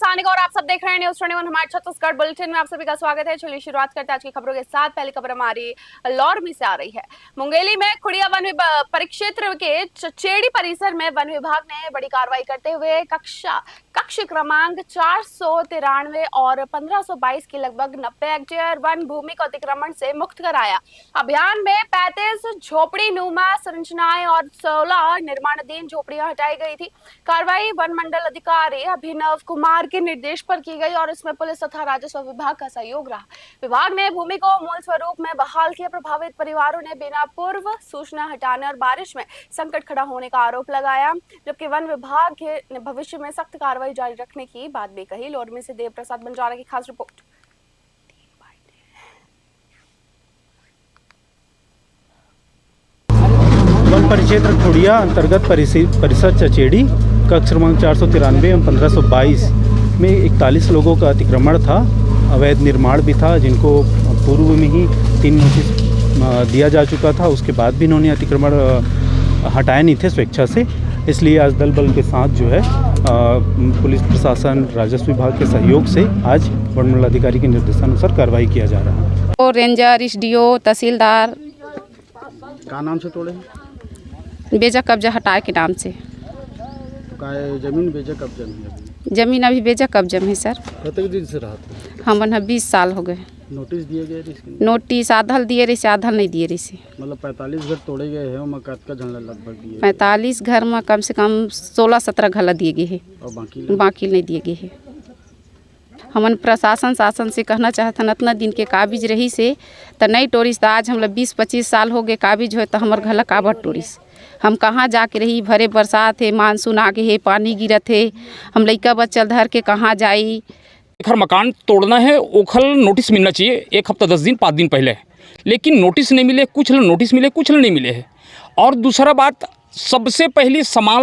सानिक और आप सब देख रहे हैं न्यूज़ 21 हमारे छत्तीसगढ़ बुलेटिन में आप सभी का स्वागत है। चलिए शुरुआत करते हैं आज की खबरों के साथ। पहली खबर हमारी लौरमी से आ रही है। मुंगेली में खुड़िया वन परिक्षेत्र के चचेड़ी परिसर में वन विभाग ने बड़ी कार्रवाई करते हुए कक्ष क्रमांक 493 और 1522 की लगभग 90 हेक्टेयर वन भूमि को अतिक्रमण से मुक्त कराया। अभियान में 35 झोपड़ी नुमा संरचनाएं और 16 निर्माणाधीन झोपड़ियां हटाई गई थी। कार्रवाई वन मंडल अधिकारी अभिनव कुमार के निर्देश पर की गई और इसमें पुलिस तथा राजस्व विभाग का सहयोग रहा। विभाग ने भूमि को मूल स्वरूप में बहाल किया। प्रभावित परिवारों ने बिना पूर्व सूचना हटाने और बारिश में संकट खड़ा होने का आरोप लगाया, जबकि वन विभाग ने भविष्य में सख्त कार्रवाई जारी रखने की बात भी कही। लोरमी से देव प्रसाद बंजारा की खास रिपोर्ट। वन परिक्षेत्र खुड़िया अंतर्गत परिसर चचेड़ी कक्ष क्रमांक 493 एवं 1522 में 41 लोगों का अतिक्रमण था। अवैध निर्माण भी था, जिनको पूर्व में ही 3 नोटिस दिया जा चुका था। उसके बाद भी इन्होंने अतिक्रमण हटाए नहीं थे स्वेच्छा से। इसलिए आज दल बल के साथ जो है पुलिस प्रशासन राजस्व विभाग के सहयोग से आज वन मंडलाधिकारी के निर्देशानुसार कार्रवाई किया जा रहा है। और रेंजर एसडीओ तहसीलदार क्या नाम से तोड़े? बेजा कब्जा हटाए के नाम से। जमीन बेजा कब्जा में? जमीन अभी बेजा कब्जा में है सर। कतक दिन से रहा था? हम 20 साल हो गए। नोटिस दिए गए? नोटिस आधल दिए रही से आधल नहीं दिए रही से। मतलब 45 घर तोड़े गए हैं। मकान का झंडा लगभग दिए 45 घर में कम से कम 16-17 घर दिए गए हैं और बाकी नहीं दिए गए हैं। हमन प्रशासन शासन से कहना चाहते हैं इतना दिन के काबिज रही से तो नहीं टोरिस। तो आज हम 20-25 साल हो गए काबिज हो तो हमारे घर काबर टोरिस। हम कहाँ जाके रही? भरे बरसात है, मानसून आगे है, पानी गिरत है, हम लइका बच्चा धर के कहाँ जाई? हर मकान तोड़ना है ओखल नोटिस मिलना चाहिए 1 हफ्ता 10 दिन 5 दिन पहले, लेकिन नोटिस नहीं मिले। कुछ नोटिस मिले, कुछ नहीं मिले है। और दूसरा बात, सबसे पहली सामान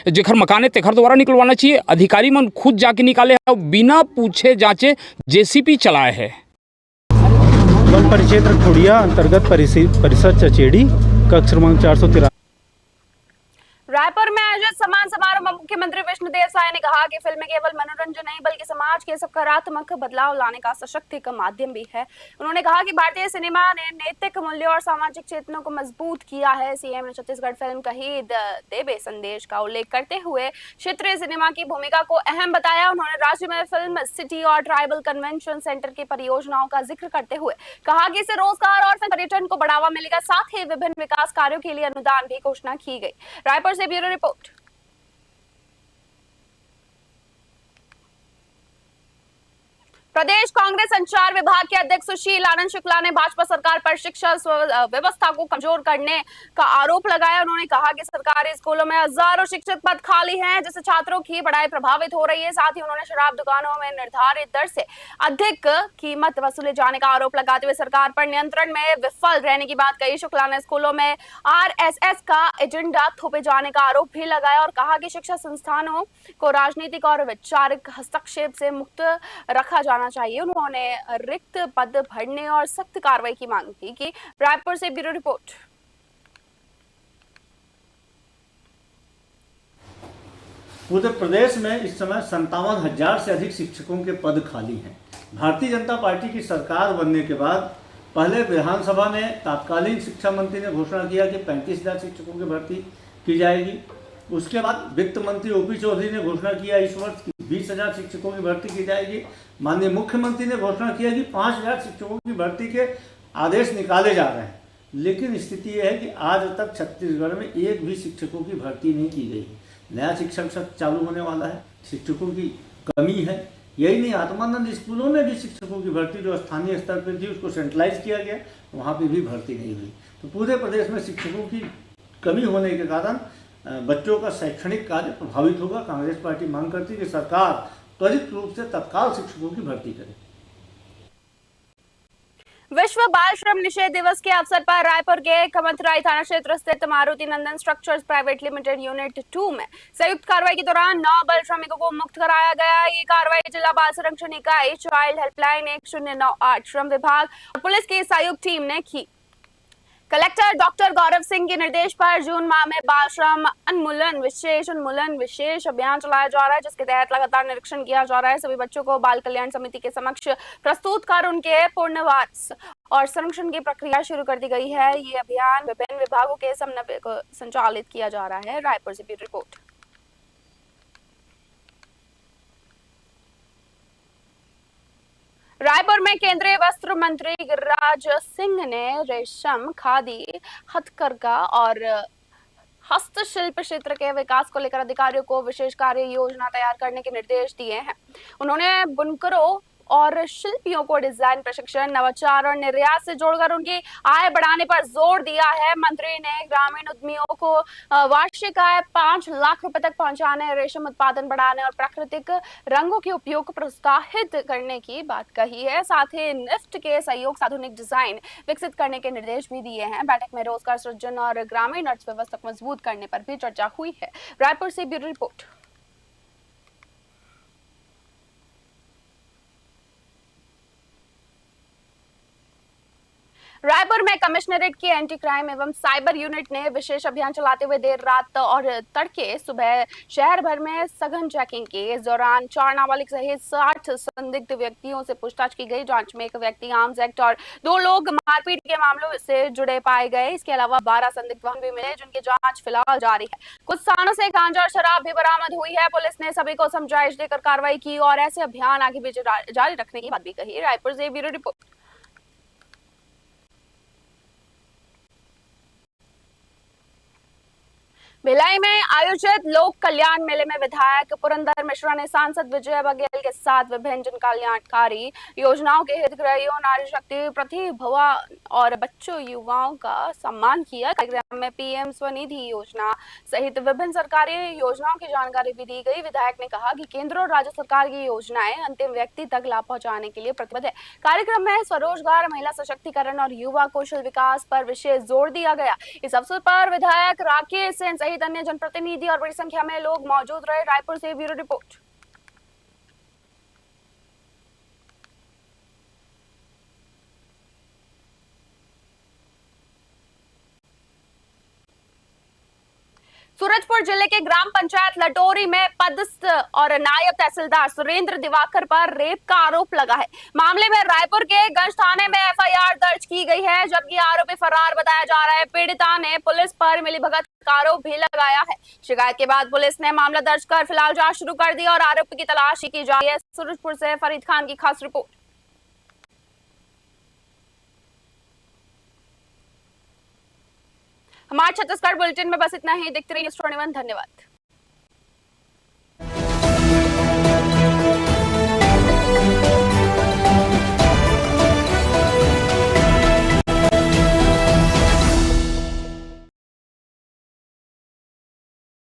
जेखर मकान है तेखर द्वारा निकलवाना चाहिए। अधिकारी मन खुद जाके निकाले और बिना पूछे जांचे जेसीपी चलाए है। वन परिक्षेत्र खुड़िया अंतर्गत परिसर चचेड़ी कक्ष क्रमांक 493। रायपुर में आयोजित सम्मान समारोह में मुख्यमंत्री विष्णुदेव साय ने कहा कि फिल्में केवल मनोरंजन नहीं बल्कि समाज के सकारात्मक बदलाव लाने का सशक्त का माध्यम भी है। उन्होंने कहा कि भारतीय सिनेमा ने नैतिक मूल्यों और सामाजिक चेतनों को मजबूत किया है। सीएम ने छत्तीसगढ़ फिल्म कहीद देबे संदेश का उल्लेख करते हुए क्षेत्रीय सिनेमा की भूमिका को अहम बताया। उन्होंने राज्य में फिल्म सिटी और ट्राइबल कन्वेंशन सेंटर की परियोजनाओं का जिक्र करते हुए कहा कि इससे रोजगार और पर्यटन को बढ़ावा मिलेगा। साथ ही विभिन्न विकास कार्यों के लिए अनुदान भी घोषणा की गई। रायपुर से ब्यूरो रिपोर्ट। प्रदेश कांग्रेस संचार विभाग के अध्यक्ष सुशील आनंद शुक्ला ने भाजपा सरकार पर शिक्षा व्यवस्था को कमजोर करने का आरोप लगाया। उन्होंने कहा कि सरकारी स्कूलों में हजारों शिक्षक पद खाली हैं, जिससे छात्रों की पढ़ाई प्रभावित हो रही है। साथ ही उन्होंने शराब दुकानों में निर्धारित दर से अधिक कीमत वसूले जाने का आरोप लगाते हुए सरकार पर नियंत्रण में विफल रहने की बात कही। शुक्ला ने स्कूलों में आरएसएस का एजेंडा थोपे जाने का आरोप भी लगाया और कहा कि शिक्षा संस्थानों को राजनीतिक और वैचारिक हस्तक्षेप से मुक्त रखा जाना चाहिए। उन्होंने रिक्त पद भरने और सख्त कार्रवाई की मांग की। रायपुर से ब्यूरो रिपोर्ट। पूरे प्रदेश में इस समय 57,000 से अधिक शिक्षकों के पद खाली हैं। भारतीय जनता पार्टी की सरकार बनने के बाद पहले विधानसभा में तत्कालीन शिक्षा मंत्री ने घोषणा किया कि 35,000 शिक्षकों की भर्ती की जाएगी। उसके बाद वित्त मंत्री ओपी चौधरी ने घोषणा किया इस वर्ष 20,000 शिक्षकों की भर्ती की जाएगी। माननीय मुख्यमंत्री ने घोषणा किया कि 5,000 शिक्षकों की भर्ती के आदेश निकाले जा रहे हैं। लेकिन स्थिति यह है कि आज तक छत्तीसगढ़ में एक भी शिक्षकों की भर्ती नहीं की गई। नया शिक्षण सत्र चालू होने वाला है, शिक्षकों की कमी है। यही नहीं, आत्मानंद स्कूलों में भी शिक्षकों की भर्ती जो स्थानीय स्तर पर थी उसको सेंट्रलाइज किया गया, वहाँ पर भी भर्ती नहीं हुई। तो पूरे प्रदेश में शिक्षकों की कमी होने के कारण बच्चों का शैक्षणिक कार्य प्रभावित होगा। कांग्रेस पार्टी मांग करती है कि सरकार त्वरित रूप से तत्काल शिक्षकों की भर्ती करे। विश्व बाल श्रम निषेध दिवस के अवसर पर रायपुर के कमतराई थाना क्षेत्र स्थित मारुति नंदन स्ट्रक्चर्स प्राइवेट लिमिटेड यूनिट 2 में संयुक्त कार्रवाई के दौरान 9 बाल श्रमिकों को मुक्त कराया गया। ये कार्रवाई जिला बाल संरक्षण इकाई, चाइल्ड हेल्पलाइन 1098, श्रम विभाग और पुलिस की संयुक्त टीम ने की। कलेक्टर डॉक्टर गौरव सिंह के निर्देश पर जून माह में बाल श्रम उन्मूलन विशेष अभियान चलाया जा रहा है, जिसके तहत लगातार निरीक्षण किया जा रहा है। सभी बच्चों को बाल कल्याण समिति के समक्ष प्रस्तुत कर उनके पुनर्वास और संरक्षण की प्रक्रिया शुरू कर दी गई है। ये अभियान विभिन्न विभागों के समन्वय को संचालित किया जा रहा है। रायपुर से ब्यूरो रिपोर्ट। रायपुर में केंद्रीय वस्त्र मंत्री गिरिराज सिंह ने रेशम, खादी, हथकरघा और हस्तशिल्प क्षेत्र के विकास को लेकर अधिकारियों को विशेष कार्य योजना तैयार करने के निर्देश दिए हैं। उन्होंने बुनकरों और शिल्पियों को डिजाइन प्रशिक्षण, नवाचार और निर्यात से जोड़कर उनकी आय बढ़ाने पर जोर दिया है। मंत्री ने ग्रामीण उद्यमियों को वार्षिक आय 5 लाख रुपए तक पहुंचाने, रेशम उत्पादन बढ़ाने और प्राकृतिक रंगों के उपयोग को प्रोत्साहित करने की बात कही है। साथ ही निफ्ट के सहयोग से आधुनिक डिजाइन विकसित करने के निर्देश भी दिए हैं। बैठक में रोजगार सृजन और ग्रामीण अर्थव्यवस्था को मजबूत करने पर भी चर्चा हुई है। रायपुर से ब्यूरो रिपोर्ट। रायपुर में कमिश्नरेट की एंटी क्राइम एवं साइबर यूनिट ने विशेष अभियान चलाते हुए देर रात और तड़के सुबह शहर भर में सघन चेकिंग की। इस दौरान 4 नाबालिग सहित 60 संदिग्ध व्यक्तियों से पूछताछ की गई। जांच में एक व्यक्ति आर्म्स एक्ट और 2 लोग मारपीट के मामलों से जुड़े पाए गए। इसके अलावा 12 संदिग्ध वाहन भी मिले, जिनकी जांच फिलहाल जारी है। कुछ स्थानों से गांजा और शराब भी बरामद हुई है। पुलिस ने सभी को समझाइश देकर कार्रवाई की और ऐसे अभियान आगे भी जारी रखने की बात भी कही। रायपुर से ब्यूरो रिपोर्ट। भिलाई में आयोजित लोक कल्याण मेले में विधायक पुरंदर मिश्रा ने सांसद विजय बघेल के साथ विभिन्न जन कल्याणकारी योजनाओं के हितग्राहियों, नारी शक्ति प्रतिभा और बच्चों युवाओं का सम्मान किया। कार्यक्रम में पीएम स्वनिधि योजना सहित विभिन्न सरकारी योजनाओं की जानकारी भी दी गई। विधायक ने कहा कि केंद्र और राज्य सरकार की योजनाएं अंतिम व्यक्ति तक लाभ पहुंचाने के लिए प्रतिबद्ध है। कार्यक्रम में स्वरोजगार, महिला सशक्तिकरण और युवा कौशल विकास पर विशेष जोर दिया गया। इस अवसर पर विधायक राकेश सेन सहित अन्य जनप्रतिनिधि और बड़ी संख्या में लोग मौजूद रहे। रायपुर से ब्यूरो रिपोर्ट। सूरजपुर जिले के ग्राम पंचायत लटोरी में पदस्थ और नायब तहसीलदार सुरेंद्र दिवाकर पर रेप का आरोप लगा है। मामले में रायपुर के गंज थाने में एफआईआर दर्ज की गई है, जबकि आरोपी फरार बताया जा रहा है। पीड़िता ने पुलिस पर मिलीभगत का आरोप भी लगाया है। शिकायत के बाद पुलिस ने मामला दर्ज कर फिलहाल जांच शुरू कर दी और आरोपी की तलाश की जा रही है। सूरजपुर से फरीद खान की खास रिपोर्ट। हमारे छत्तीसगढ़ बुलेटिन में बस इतना ही। देखते रहिए न्यूज़ 21। धन्यवाद।